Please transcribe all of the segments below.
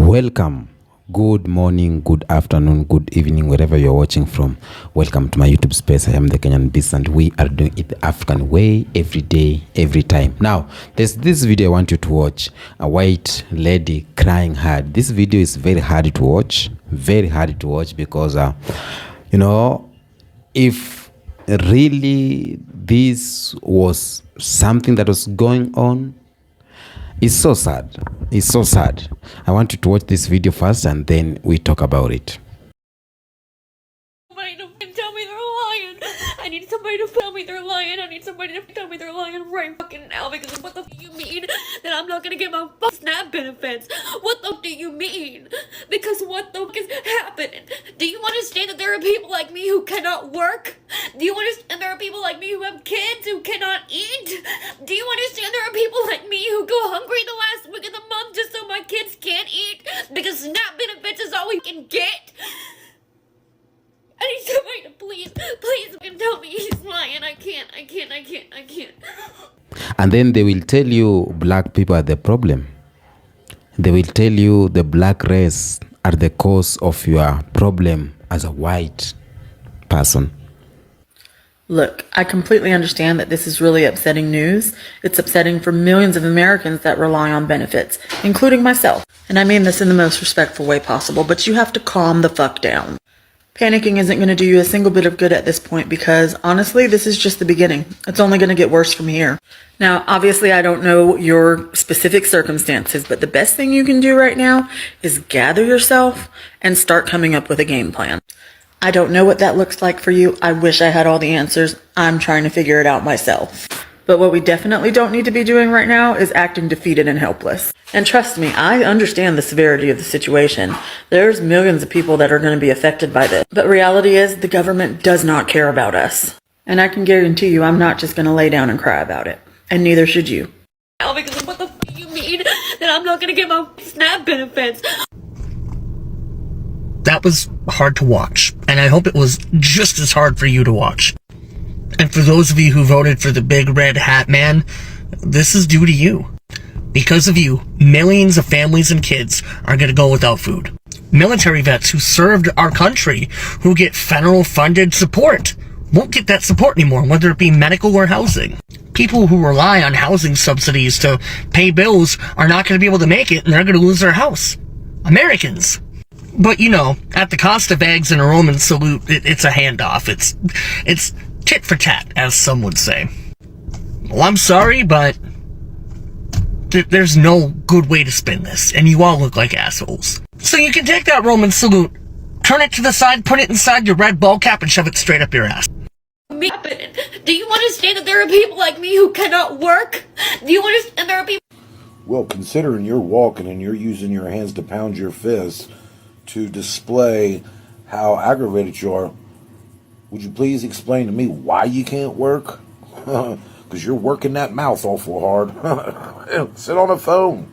Welcome. Good morning, good afternoon, good evening, wherever you're watching from. Welcome to my YouTube space. I am the Kenyan Beast, and we are doing it the African way every day, every time. Now, there's this video I want you to watch. A white lady crying hard. This video is very hard to watch. Very hard to watch because, if really this was something that was going on, it's so sad. It's so sad. I want you to watch this video first and then we talk about it. Somebody to tell me they're lying. I need somebody to tell me they're lying. I need somebody to tell me they're lying right fucking now, because what the f you mean that I'm not gonna get my SNAP benefits? What the f do you mean? Because what the f is happening? Do you understand that there are people like me who cannot work? Do you understand there are people like me who have kids who cannot eat? Do you understand there are people like me who go hungry the last week of the month just so my kids can't eat? Because SNAP benefits is all we can get? I need somebody to please tell me he's lying. I can't. And then they will tell you black people are the problem. They will tell you the black race are the cause of your problem as a white person. Look, I completely understand that this is really upsetting news. It's upsetting for millions of Americans that rely on benefits, including myself. And I mean this in the most respectful way possible, but you have to calm the fuck down. Panicking isn't going to do you a single bit of good at this point because, honestly, this is just the beginning. It's only going to get worse from here. Now, obviously, I don't know your specific circumstances, but the best thing you can do right now is gather yourself and start coming up with a game plan. I don't know what that looks like for you. I wish I had all the answers. I'm trying to figure it out myself. But what we definitely don't need to be doing right now is acting defeated and helpless. And trust me, I understand the severity of the situation. There's millions of people that are going to be affected by this. But reality is, the government does not care about us. And I can guarantee you I'm not just going to lay down and cry about it. And neither should you. Now, because what the f do you mean that I'm not gonna get my SNAP benefits? That was hard to watch, and I hope it was just as hard for you to watch. And for those of you who voted for the big red hat man, this is due to you. Because of you, millions of families and kids are going to go without food. Military vets who served our country, who get federal funded support, won't get that support anymore, whether it be medical or housing. People who rely on housing subsidies to pay bills are not going to be able to make it, and they're going to lose their house. Americans. But at the cost of eggs and a Roman salute, it's a handoff. It's tit for tat, as some would say. Well, I'm sorry, but there's no good way to spin this, and you all look like assholes. So you can take that Roman salute, turn it to the side, put it inside your red ball cap, and shove it straight up your ass. Do you understand that there are people like me who cannot work? Do you understand there are people? Well, considering you're walking and you're using your hands to pound your fists to display how aggravated you are, would you please explain to me why you can't work? Because you're working that mouth awful hard. Sit on a phone.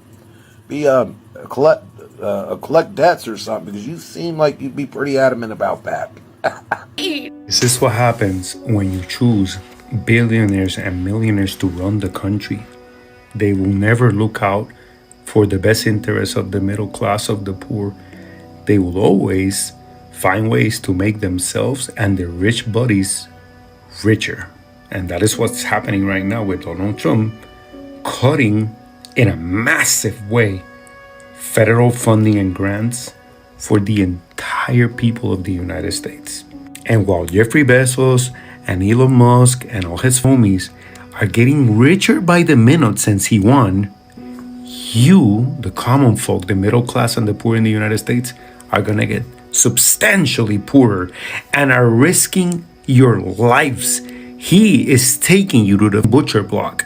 Collect debts or something, because you seem like you'd be pretty adamant about that. This is what happens when you choose billionaires and millionaires to run the country. They will never look out for the best interests of the middle class, of the poor. They will always find ways to make themselves and their rich buddies richer. And that is what's happening right now with Donald Trump cutting in a massive way federal funding and grants for the entire people of the United States. And while Jeffrey Bezos and Elon Musk and all his homies are getting richer by the minute since he won, you, the common folk, the middle class and the poor in the United States, are gonna get substantially poorer and are risking your lives. He is taking you to the butcher block.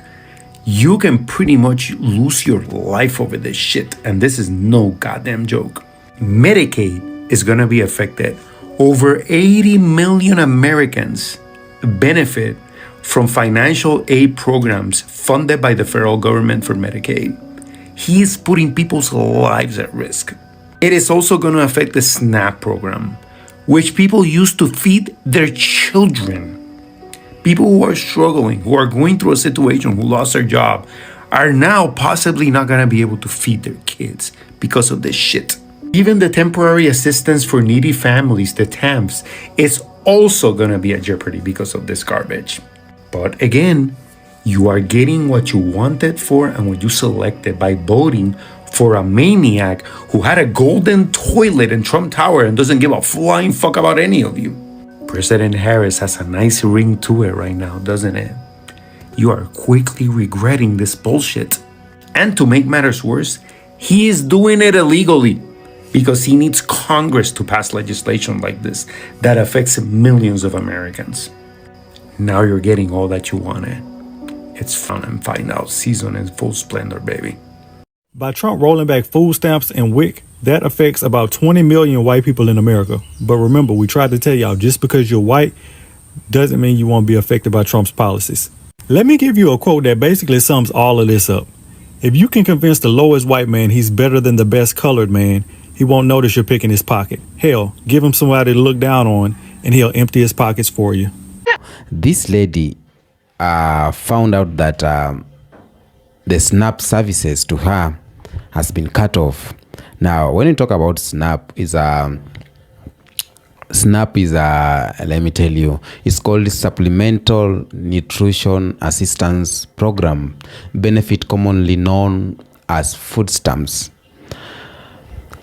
You can pretty much lose your life over this shit, and this is no goddamn joke. Medicaid is gonna be affected. Over 80 million Americans benefit from financial aid programs funded by the federal government for Medicaid. He is putting people's lives at risk. It is also going to affect the SNAP program, which people use to feed their children. People who are struggling, who are going through a situation, who lost their job, are now possibly not going to be able to feed their kids because of this shit. Even the temporary assistance for needy families, the TAMFs, is also gonna be at jeopardy because of this garbage. But again, you are getting what you wanted for and what you selected by voting for a maniac who had a golden toilet in Trump Tower and doesn't give a flying fuck about any of you. President Harris has a nice ring to it right now, doesn't it? You are quickly regretting this bullshit. And to make matters worse, he is doing it illegally because he needs Congress to pass legislation like this that affects millions of Americans. Now you're getting all that you wanted. It's fun and find out season in full splendor, baby. By Trump rolling back food stamps and WIC, that affects about 20 million white people in America. But remember, we tried to tell y'all, just because you're white doesn't mean you won't be affected by Trump's policies. Let me give you a quote that basically sums all of this up. If you can convince the lowest white man he's better than the best colored man, he won't notice you're picking his pocket. Hell, give him somebody to look down on and he'll empty his pockets for you. This lady found out that the SNAP services to her has been cut off. Now, when you talk about SNAP, let me tell you, it's called Supplemental Nutrition Assistance Program, benefit commonly known as food stamps,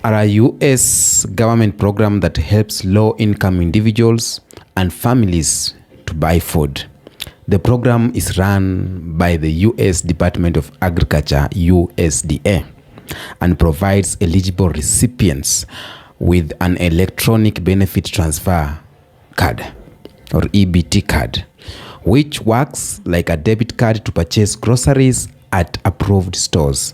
are a U.S. government program that helps low-income individuals and families to buy food. The program is run by the U.S. Department of Agriculture, USDA, and provides eligible recipients with an electronic benefit transfer card or EBT card, which works like a debit card to purchase groceries at approved stores.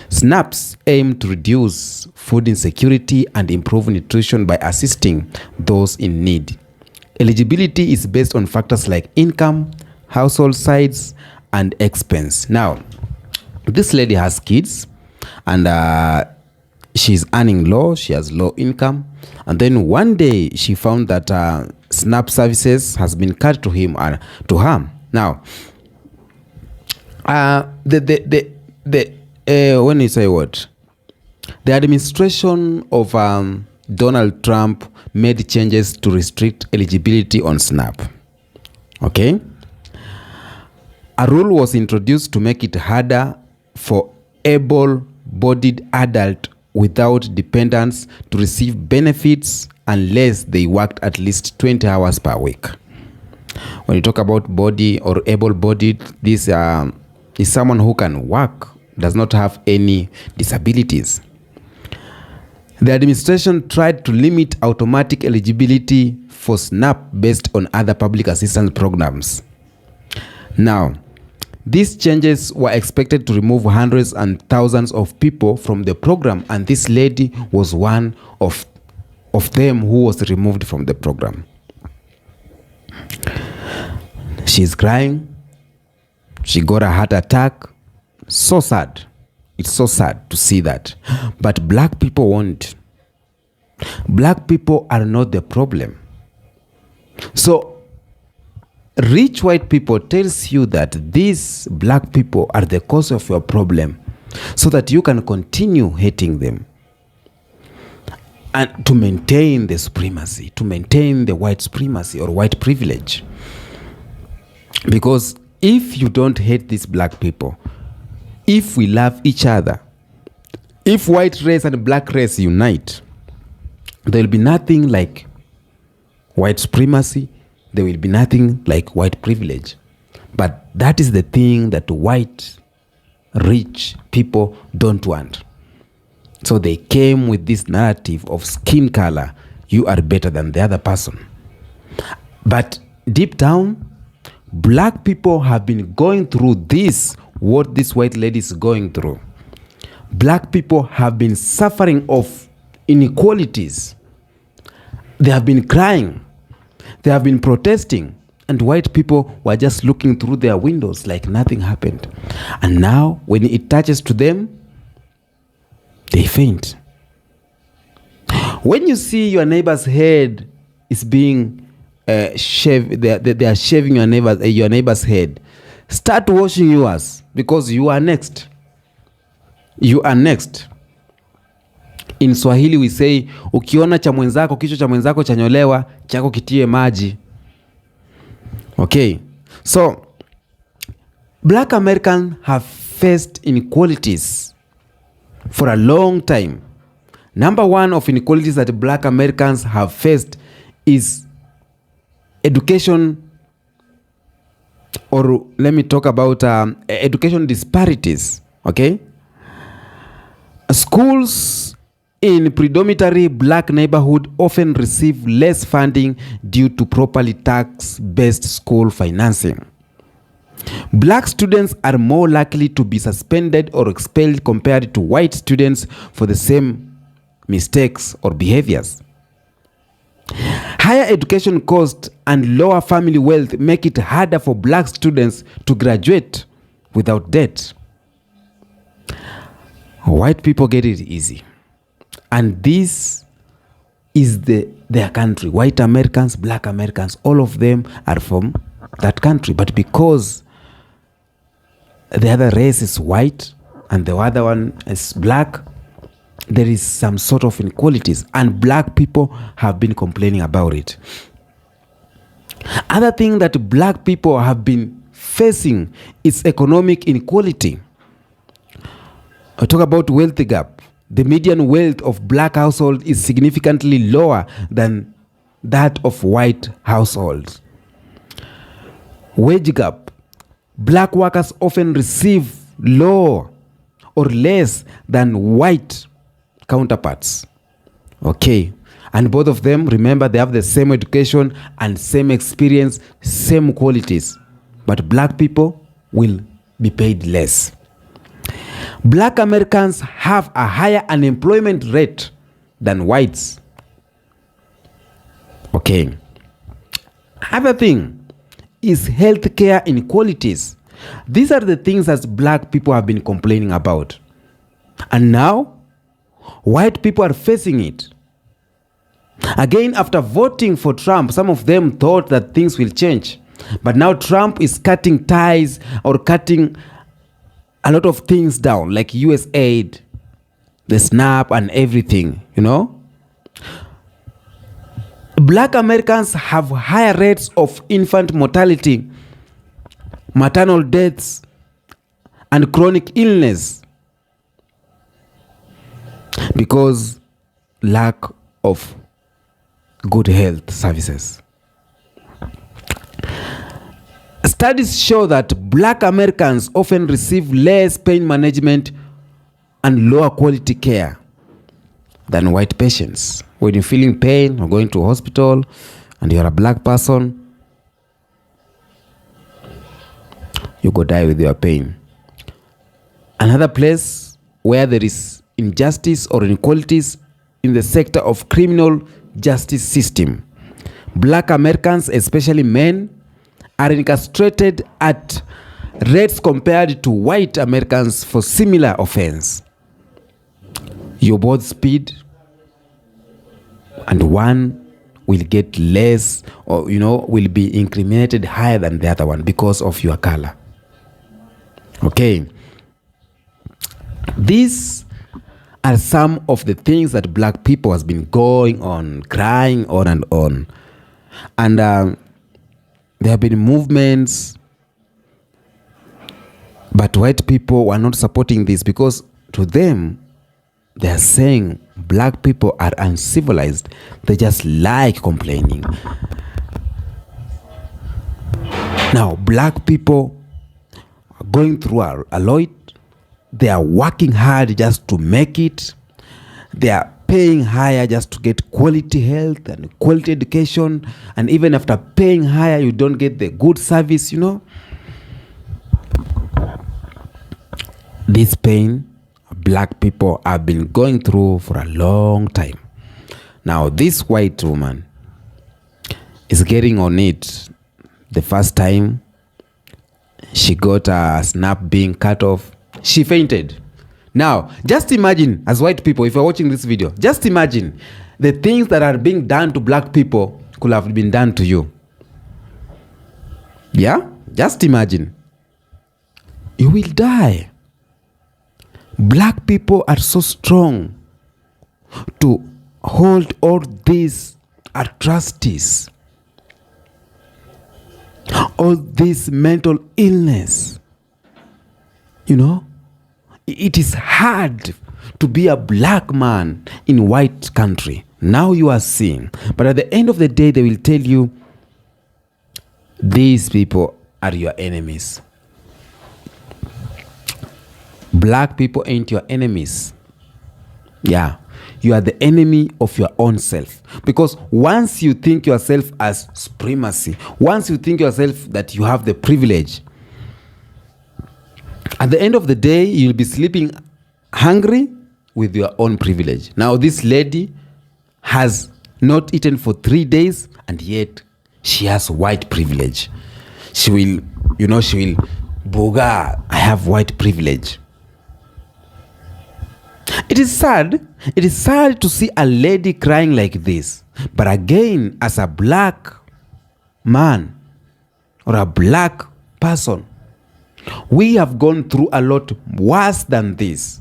SNAPs aim to reduce food insecurity and improve nutrition by assisting those in need. Eligibility is based on factors like income, household size, and expense. Now, this lady has kids, and she's earning low. She has low income, and then one day she found that SNAP services has been cut to him or to her. Now, when you say what, the administration of Donald Trump made changes to restrict eligibility on SNAP. Okay. A rule was introduced to make it harder for able-bodied adults without dependents to receive benefits unless they worked at least 20 hours per week. When you talk about body or able-bodied, this is someone who can work, does not have any disabilities. The administration tried to limit automatic eligibility for SNAP based on other public assistance programs. Now, these changes were expected to remove hundreds and thousands of people from the program, and this lady was one of them who was removed from the program. She's crying. She got a heart attack. So sad. It's so sad to see that. But black people won't. Black people are not the problem. So rich white people tells you that these black people are the cause of your problem so that you can continue hating them and to maintain the supremacy, to maintain the white supremacy or white privilege. Because if you don't hate these black people, if we love each other, if white race and black race unite, there will be nothing like white supremacy. There will be nothing like white privilege. But that is the thing that white, rich people don't want. So they came with this narrative of skin color. You are better than the other person. But deep down, black people have been going through this, what this white lady is going through. Black people have been suffering of inequalities. They have been crying. They have been protesting, and white people were just looking through their windows like nothing happened. And now, when it touches to them, they faint. When you see your neighbor's head is being shaved, they are shaving your neighbor's head, start washing yours, because you are next. You are next. In Swahili we say, ukiona cha mwenzako, kichwa cha mwenzako chanyolewa, chako kitie maji. Okay, so Black Americans have faced inequalities for a long time. Number one of inequalities that Black Americans have faced is education, or let me talk about education disparities. Okay, schools in predominantly black neighborhood often receive less funding due to properly tax-based school financing. Black students are more likely to be suspended or expelled compared to white students for the same mistakes or behaviors. Higher education costs and lower family wealth make it harder for black students to graduate without debt. White people get it easy. And this is their country. White Americans, Black Americans, all of them are from that country. But because the other race is white and the other one is black, there is some sort of inequalities, and black people have been complaining about it. Other thing that black people have been facing is economic inequality. I talk about wealth gap. The median wealth of black household is significantly lower than that of white households. Wage gap. Black workers often receive lower or less than white counterparts. Okay, and both of them, remember, they have the same education and same experience, same qualities, but black people will be paid less. Black Americans have a higher unemployment rate than whites. Okay. Other thing is healthcare inequalities. These are the things that black people have been complaining about. And now, white people are facing it. Again, after voting for Trump, some of them thought that things will change. But now Trump is cutting ties or cutting a lot of things down, like US aid, the SNAP and everything, you know. Black Americans have higher rates of infant mortality, maternal deaths, and chronic illness because lack of good health services. Studies show that black Americans often receive less pain management and lower quality care than white patients. When you're feeling pain or going to a hospital and you're a black person, you go die with your pain. Another place where there is injustice or inequalities in the sector of criminal justice system. Black Americans, especially men, are incarcerated at rates compared to white Americans for similar offense. You both speed and one will get less, or will be incriminated higher than the other one because of your color. Okay. These are some of the things that black people has been going on, crying on and on. And there have been movements, but white people were not supporting this because to them, they are saying black people are uncivilized. They just like complaining. Now, black people are going through a lot. They are working hard just to make it. They are paying higher just to get quality health and quality education. And even after paying higher, you don't get the good service, This pain, black people have been going through for a long time. Now, this white woman is getting on it the first time. She got a SNAP being cut off. She fainted. Now, just imagine, as white people, if you're watching this video, just imagine the things that are being done to black people could have been done to you. Yeah? Just imagine. You will die. Black people are so strong. to hold all these atrocities, all this mental illness. You know, it is hard to be a black man in white country. Now you are seeing. But at the end of the day, they will tell you, these people are your enemies. Black people ain't your enemies. Yeah. You are the enemy of your own self. Because once you think yourself as supremacy, once you think yourself that you have the privilege, at the end of the day, you'll be sleeping hungry with your own privilege. Now, this lady has not eaten for 3 days, and yet she has white privilege. She will, boga, I have white privilege. It is sad. It is sad to see a lady crying like this. But again, as a black man or a black person, we have gone through a lot worse than this.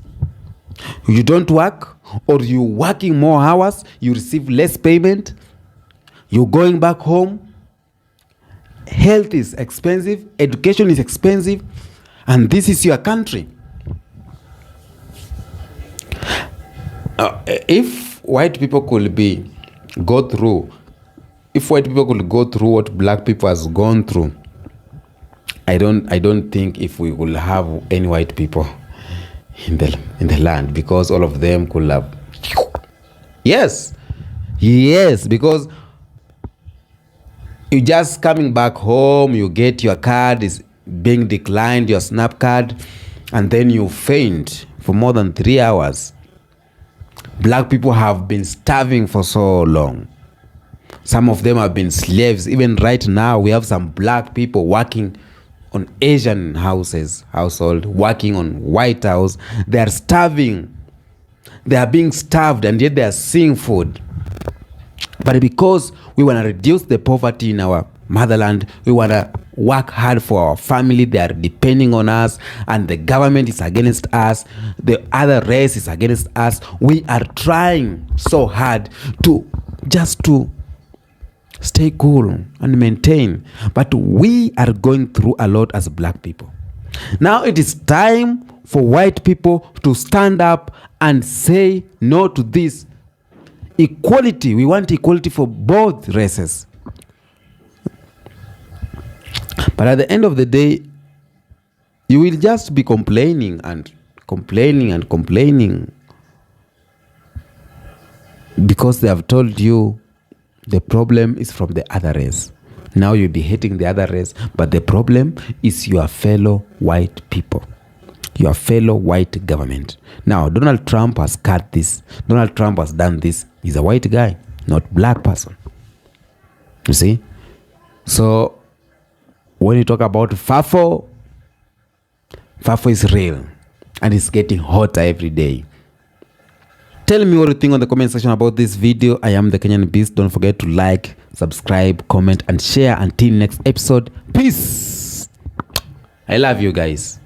You don't work, or you're working more hours, you receive less payment, you're going back home, health is expensive, education is expensive, and this is your country. If white people could go through what black people has gone through, I don't think if we will have any white people in the land, because all of them could have. Yes, because you just coming back home, you get your card is being declined, your SNAP card, and then you faint for more than 3 hours. Black people have been starving for so long. Some of them have been slaves. Even right now, we have some black people working on Asian household, working on White House. They are starving. They are being starved, and yet they are seeing food. But because we want to reduce the poverty in our motherland, we want to work hard for our family. They are depending on us, and the government is against us. The other race is against us. We are trying so hard to stay cool and maintain. But we are going through a lot as black people. Now it is time for white people to stand up and say no to this equality. We want equality for both races. But at the end of the day, you will just be complaining and complaining and complaining, because they have told you the problem is from the other race. Now you'll be hating the other race, but the problem is your fellow white people, your fellow white government. Now, Donald Trump has cut this. Donald Trump has done this. He's a white guy, not black person. You see? So, when you talk about FAFO is real, and it's getting hotter every day. Tell me what you think on the comment section about this video. I am the Kenyan Beast. Don't forget to like, subscribe, comment, and share. Until next episode, peace. I love you guys.